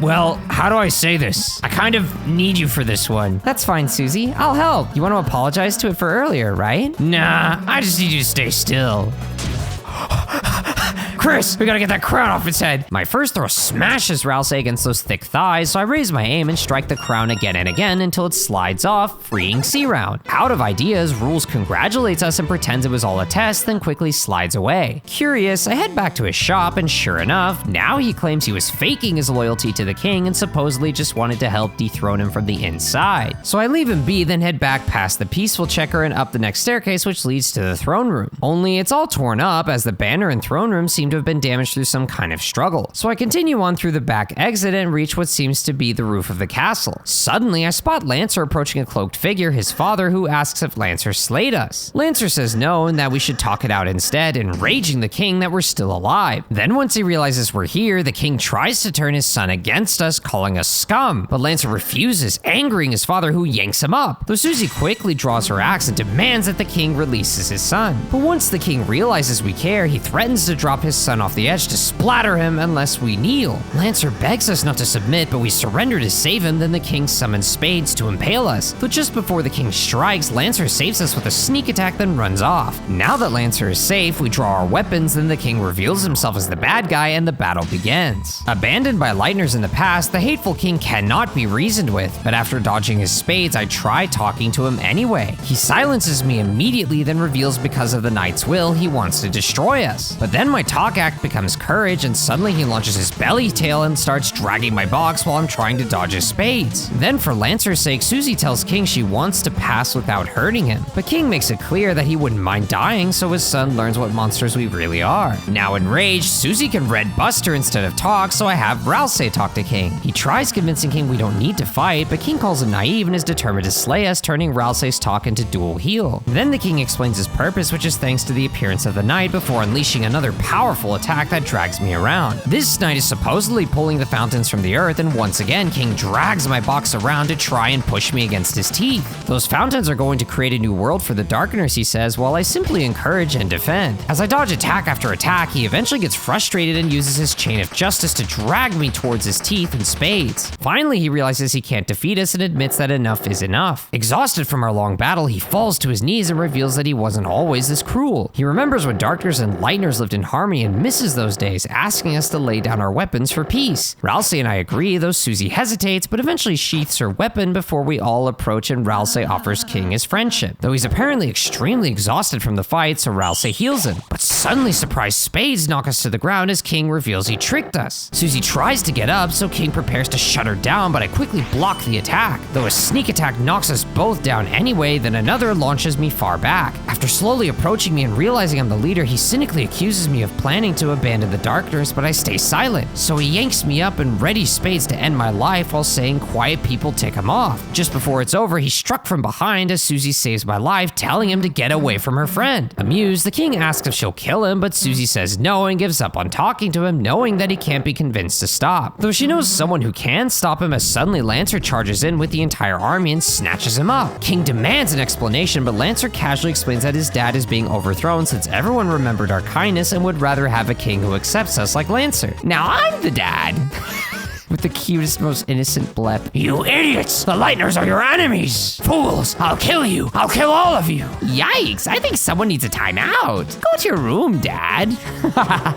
Well, how do I say this? I kind of need you for this one. That's fine, Susie. I'll help. You want to apologize to it for earlier, right? Nah, I just need you to stay still. Chris, we gotta get that crown off its head. My first throw smashes Ralsei against those thick thighs, so I raise my aim and strike the crown again and again until it slides off, freeing C-Round. Out of ideas, Rules congratulates us and pretends it was all a test, then quickly slides away. Curious, I head back to his shop, and sure enough, now he claims he was faking his loyalty to the king and supposedly just wanted to help dethrone him from the inside. So I leave him be, then head back past the peaceful checker and up the next staircase, which leads to the throne room. Only it's all torn up, as the banner and throne room seem to have been damaged through some kind of struggle. So I continue on through the back exit and reach what seems to be the roof of the castle. Suddenly, I spot Lancer approaching a cloaked figure, his father, who asks if Lancer slayed us. Lancer says no, and that we should talk it out instead, enraging the king that we're still alive. Then once he realizes we're here, the king tries to turn his son against us, calling us scum, but Lancer refuses, angering his father, who yanks him up. Though Susie quickly draws her axe and demands that the king releases his son. But once the king realizes we care, he threatens to drop his son off the edge to splatter him unless we kneel. Lancer begs us not to submit, but we surrender to save him, then the king summons spades to impale us. Though just before the king strikes, Lancer saves us with a sneak attack, then runs off. Now that Lancer is safe, we draw our weapons, then the king reveals himself as the bad guy and the battle begins. Abandoned by Lightners in the past, the hateful king cannot be reasoned with, but after dodging his spades, I try talking to him anyway. He silences me immediately, then reveals because of the knight's will, he wants to destroy us. But then my talk shock act becomes courage, and suddenly he launches his belly tail and starts dragging my box while I'm trying to dodge his spades. Then for Lancer's sake, Susie tells King she wants to pass without hurting him. But King makes it clear that he wouldn't mind dying, so his son learns what monsters we really are. Now enraged, Susie can red bust her instead of talk, so I have Ralsei talk to King. He tries convincing King we don't need to fight, but King calls him naive and is determined to slay us, turning Ralsei's talk into dual heal. Then the King explains his purpose, which is thanks to the appearance of the knight, before unleashing another powerful attack that drags me around. This knight is supposedly pulling the fountains from the earth, and once again, King drags my box around to try and push me against his teeth. Those fountains are going to create a new world for the Darkeners, he says, while I simply encourage and defend. As I dodge attack after attack, he eventually gets frustrated and uses his chain of justice to drag me towards his teeth and spades. Finally, he realizes he can't defeat us and admits that enough is enough. Exhausted from our long battle, he falls to his knees and reveals that he wasn't always this cruel. He remembers when Darkners and Lightners lived in harmony and misses those days, asking us to lay down our weapons for peace. Ralsei and I agree, though Susie hesitates, but eventually sheaths her weapon before we all approach, and Ralsei offers King his friendship. Though he's apparently extremely exhausted from the fight, so Ralsei heals him. But suddenly surprise spades knock us to the ground as King reveals he tricked us. Susie tries to get up, so King prepares to shut her down, but I quickly block the attack. Though a sneak attack knocks us both down anyway, then another launches me far back. After slowly approaching me and realizing I'm the leader, he cynically accuses me of planning to abandon the Darkners, but I stay silent. So he yanks me up and readies spades to end my life while saying quiet people tick him off. Just before it's over, he's struck from behind as Susie saves my life, telling him to get away from her friend. Amused, the King asks if she'll kill him, but Susie says no and gives up on talking to him, knowing that he can't be convinced to stop. Though she knows someone who can stop him, as suddenly Lancer charges in with the entire army and snatches him up. King demands an explanation, but Lancer casually explains that his dad is being overthrown since everyone remembered our kindness and would rather have a king who accepts us like Lancer. Now I'm the dad. With the cutest, most innocent blep. You idiots! The Lightners are your enemies! Fools! I'll kill you! I'll kill all of you! Yikes, I think someone needs a timeout. Go to your room, Dad.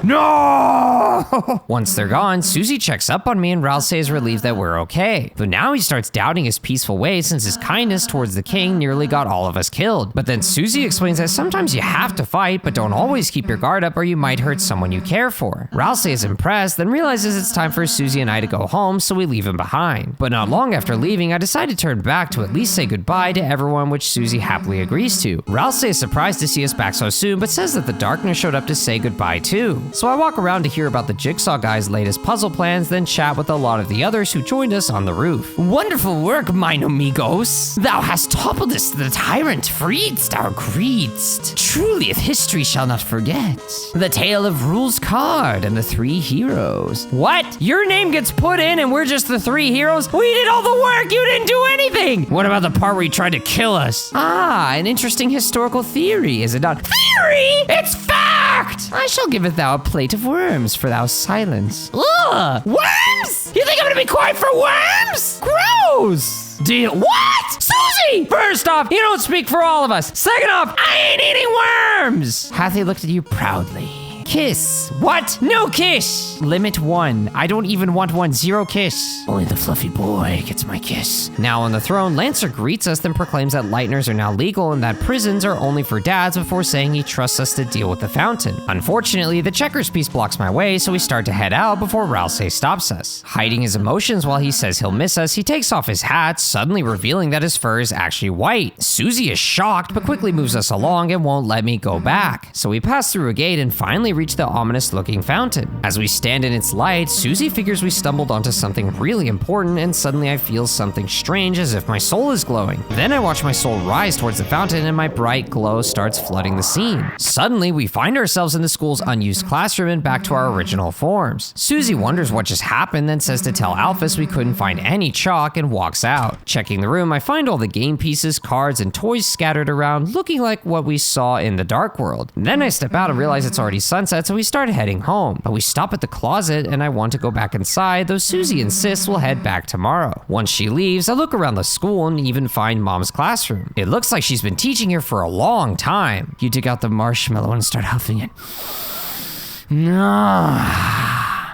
No! Once they're gone, Susie checks up on me and Ralsei is relieved that we're okay. Though now he starts doubting his peaceful ways since his kindness towards the King nearly got all of us killed. But then Susie explains that sometimes you have to fight, but don't always keep your guard up or you might hurt someone you care for. Ralsei is impressed, then realizes it's time for Susie and I to go home, so we leave him behind. But not long after leaving, I decide to turn back to at least say goodbye to everyone, which Susie happily agrees to. Ralsei is surprised to see us back so soon, but says that the Darkness showed up to say goodbye too. So I walk around to hear about the Jigsaw guy's latest puzzle plans, then chat with a lot of the others who joined us on the roof. Wonderful work, mine amigos! Thou hast toppled us, the tyrant, freedst our greedst. Truly, if history shall not forget, the tale of Rule's Card and the three heroes. What? Your name gets put in and we're just the three heroes? We did all the work, you didn't do anything! What about the part where you tried to kill us? Ah, an interesting historical theory, is it not? Theory? It's fact! I shall give it thou a plate of worms for thou silence. Ugh! Worms? You think I'm gonna be quiet for worms? Gross! What? Susie! First off, you don't speak for all of us. Second off, I ain't eating worms! Hathie looked at you proudly. Kiss. What? No kiss. Limit 1. I don't even want one. 0 kiss. Only the fluffy boy gets my kiss. Now on the throne, Lancer greets us, then proclaims that Lightners are now legal and that prisons are only for dads before saying he trusts us to deal with the fountain. Unfortunately, the checkers piece blocks my way, so we start to head out before Ralsei stops us. Hiding his emotions while he says he'll miss us, he takes off his hat, suddenly revealing that his fur is actually white. Susie is shocked, but quickly moves us along and won't let me go back. So we pass through a gate and finally reach the ominous-looking fountain. As we stand in its light, Susie figures we stumbled onto something really important, and suddenly I feel something strange as if my soul is glowing. Then I watch my soul rise towards the fountain and my bright glow starts flooding the scene. Suddenly, we find ourselves in the school's unused classroom and back to our original forms. Susie wonders what just happened, then says to tell Alphys we couldn't find any chalk and walks out. Checking the room, I find all the game pieces, cards, and toys scattered around, looking like what we saw in the Dark World. Then I step out and realize it's already sunset, so we start heading home. But we stop at the closet and I want to go back inside, though Susie insists we'll head back tomorrow. Once she leaves, I look around the school and even find Mom's classroom. It looks like she's been teaching here for a long time. You dig out the marshmallow and start huffing it.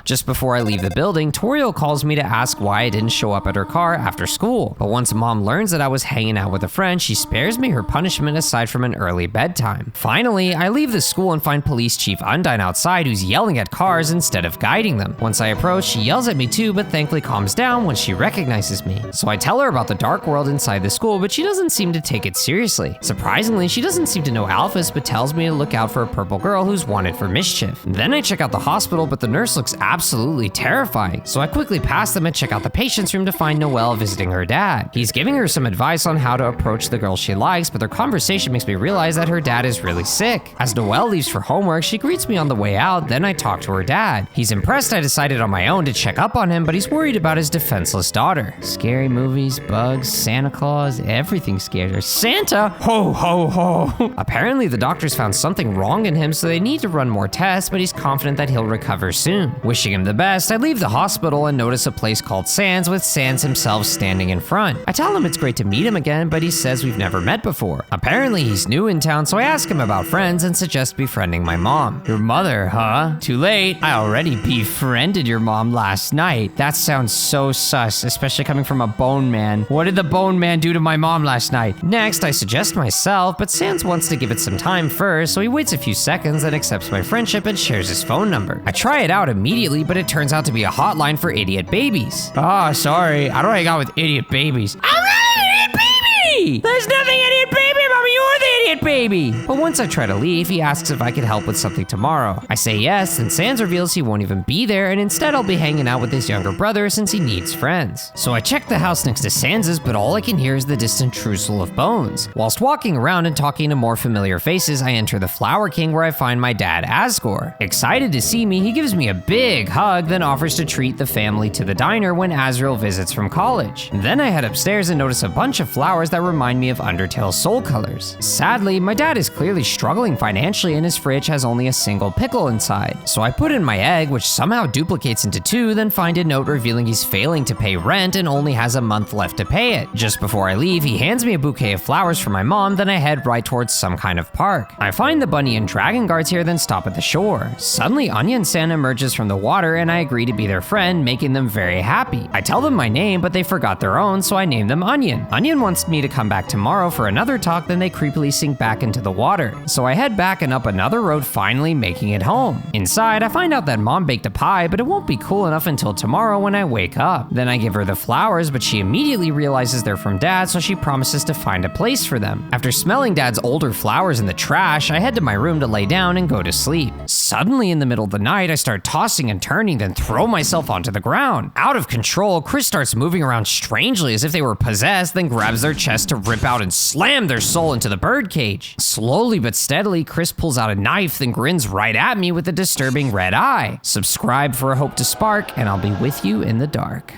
Just before I leave the building, Toriel calls me to ask why I didn't show up at her car after school. But once Mom learns that I was hanging out with a friend, she spares me her punishment aside from an early bedtime. Finally, I leave the school and find Police Chief Undyne outside, who's yelling at cars instead of guiding them. Once I approach, she yells at me too, but thankfully calms down when she recognizes me. So I tell her about the dark world inside the school, but she doesn't seem to take it seriously. Surprisingly, she doesn't seem to know Alphys, but tells me to look out for a purple girl who's wanted for mischief. Then I check out the hospital, but the nurse looks absolutely terrifying. So I quickly pass them and check out the patient's room to find Noelle visiting her dad. He's giving her some advice on how to approach the girl she likes, but their conversation makes me realize that her dad is really sick. As Noelle leaves for homework, she greets me on the way out, then I talk to her dad. He's impressed I decided on my own to check up on him, but he's worried about his defenseless daughter. Scary movies, bugs, Santa Claus, everything scares her. Santa? Ho, ho, ho. Apparently the doctors found something wrong in him, so they need to run more tests, but he's confident that he'll recover soon. Wishing him the best, I leave the hospital and notice a place called Sans with Sans himself standing in front. I tell him it's great to meet him again, but he says we've never met before. Apparently he's new in town, so I ask him about friends and suggest befriending my mom. Your mother, huh? Too late. I already befriended your mom last night. That sounds so sus, especially coming from a bone man. What did the bone man do to my mom last night? Next, I suggest myself, but Sans wants to give it some time first, so he waits a few seconds and accepts my friendship and shares his phone number. I try it out immediately, but it turns out to be a hotline for idiot babies. Ah, sorry. I don't hang out with idiot babies. I'm not an idiot baby! There's nothing idiot baby about me. You're the idiot baby! But once I try to leave, he asks if I could help with something tomorrow. I say yes, and Sans reveals he won't even be there, and instead I'll be hanging out with his younger brother since he needs friends. So I check the house next to Sans's, but all I can hear is the distant trussel of bones. Whilst walking around and talking to more familiar faces, I enter the Flower King where I find my dad, Asgore. Excited to see me, he gives me a big hug, then offers to treat the family to the diner when Azrael visits from college. Then I head upstairs and notice a bunch of flowers that remind me of Undertale's soul colors. Sadly, my dad is clearly struggling financially and his fridge has only a single pickle inside. So I put in my egg, which somehow duplicates into 2, then find a note revealing he's failing to pay rent and only has a month left to pay it. Just before I leave, he hands me a bouquet of flowers for my mom, then I head right towards some kind of park. I find the bunny and dragon guards here, then stop at the shore. Suddenly, Anya and Santa emerges from the water and I agree to be their friend, making them very happy. I tell them my name, but they forgot their own, so I name them Onion. Onion wants me to come back tomorrow for another talk, then they creepily sink back into the water. So I head back and up another road, finally making it home. Inside, I find out that Mom baked a pie, but it won't be cool enough until tomorrow when I wake up. Then I give her the flowers, but she immediately realizes they're from Dad, so she promises to find a place for them. After smelling Dad's older flowers in the trash, I head to my room to lay down and go to sleep. Suddenly, in the middle of the night, I start tossing and turning, then throw myself onto the ground. Out of control, Chris starts moving around strangely as if they were possessed, then grabs their chest to rip out and slam their soul into the birdcage. Slowly but steadily, Chris pulls out a knife, then grins right at me with a disturbing red eye. Subscribe for a hope to spark, and I'll be with you in the dark.